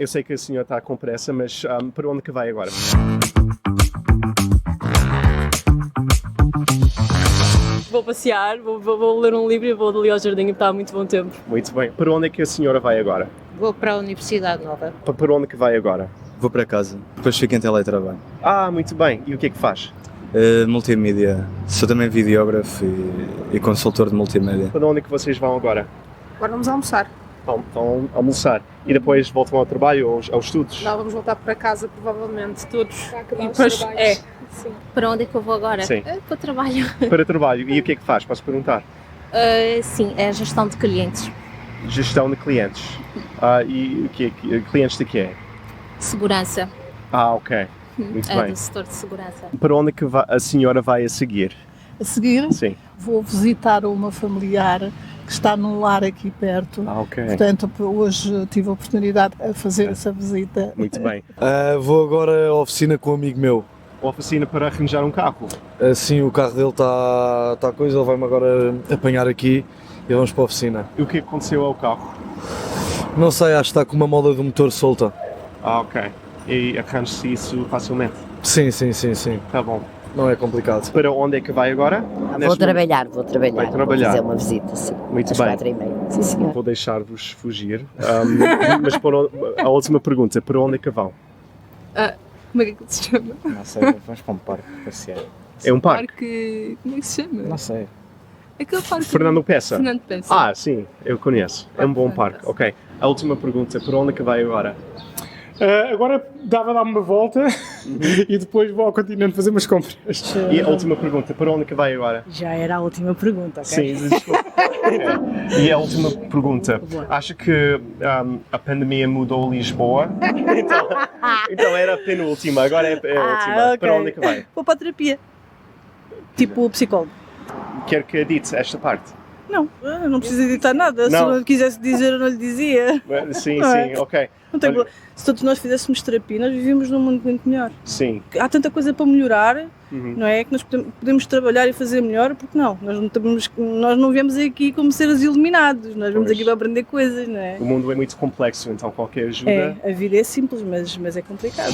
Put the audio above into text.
Eu sei que a senhora está com pressa, mas para onde que vai agora? Vou passear, vou ler um livro e vou ali ao jardim e está há muito bom tempo. Muito bem. Para onde é que a senhora vai agora? Vou para a Universidade Nova. Para onde que vai agora? Vou para casa, depois fico em teletrabalho. Muito bem. E o que é que faz? Multimídia, sou também videógrafo e consultor de multimédia. Para onde é que vocês vão agora? Agora vamos almoçar. Vão almoçar. E depois voltam ao trabalho ou aos estudos? Não, vamos voltar para casa, provavelmente, todos. E depois, Sim. Para onde é que eu vou agora? Sim. Para o trabalho. Para trabalho. E o que é que faz? Posso perguntar? Sim, é a gestão de clientes. Gestão de clientes. E o que é? Clientes de quê? Segurança. Ok. Muito É bem. do setor de segurança. Para onde é que a senhora vai a seguir? A seguir, Sim. vou visitar uma familiar que está num lar aqui perto. Ok. Portanto, hoje tive a oportunidade de fazer essa visita. Muito bem. Vou agora à oficina com um amigo meu. A oficina para arranjar um carro? Sim, o carro dele está coisa, ele vai-me agora apanhar aqui e vamos para a oficina. E o que aconteceu ao carro? Não sei, acho que está com uma mola do motor solta. Ok. E arranja-se isso facilmente? Sim. Tá bom. Não é complicado. Para onde é que vai agora? Vou trabalhar. Vai trabalhar. Vou fazer uma visita, sim. Muito às bem. 4h30. Sim, senhor. Vou deixar-vos fugir. Mas a última pergunta, para onde é que vão? Como é que se chama? Não sei, vamos para um parque passear. É um parque? Como é que se chama? Não sei. Aquele parque. Fernando Peça? Fernando Peça. Sim, eu conheço. É um bom parque. Ok. A última pergunta, para onde é que vai agora? Agora dava a dar uma volta e depois vou ao continente fazer umas compras. E a última pergunta, para onde é que vai agora? Já era a última pergunta, ok? Sim, desculpa. E a última pergunta, acha que a pandemia mudou Lisboa? Então era a penúltima, agora é a última. ok. Para onde é que vai? Vou para a terapia. Tipo psicólogo. Quer que edite esta parte? Não, não preciso editar nada. Se Não. eu quisesse dizer, eu não lhe dizia. Sim, Não é? ok. Não tem Olha, problema. Se todos nós fizéssemos terapia, nós vivíamos num mundo muito melhor. Sim. Há tanta coisa para melhorar, não é? Que nós podemos trabalhar e fazer melhor, porque não? Nós não viemos aqui como seres iluminados, nós viemos Pois. aqui para aprender coisas, não é? O mundo é muito complexo, então qualquer ajuda... A vida é simples, mas é complicado.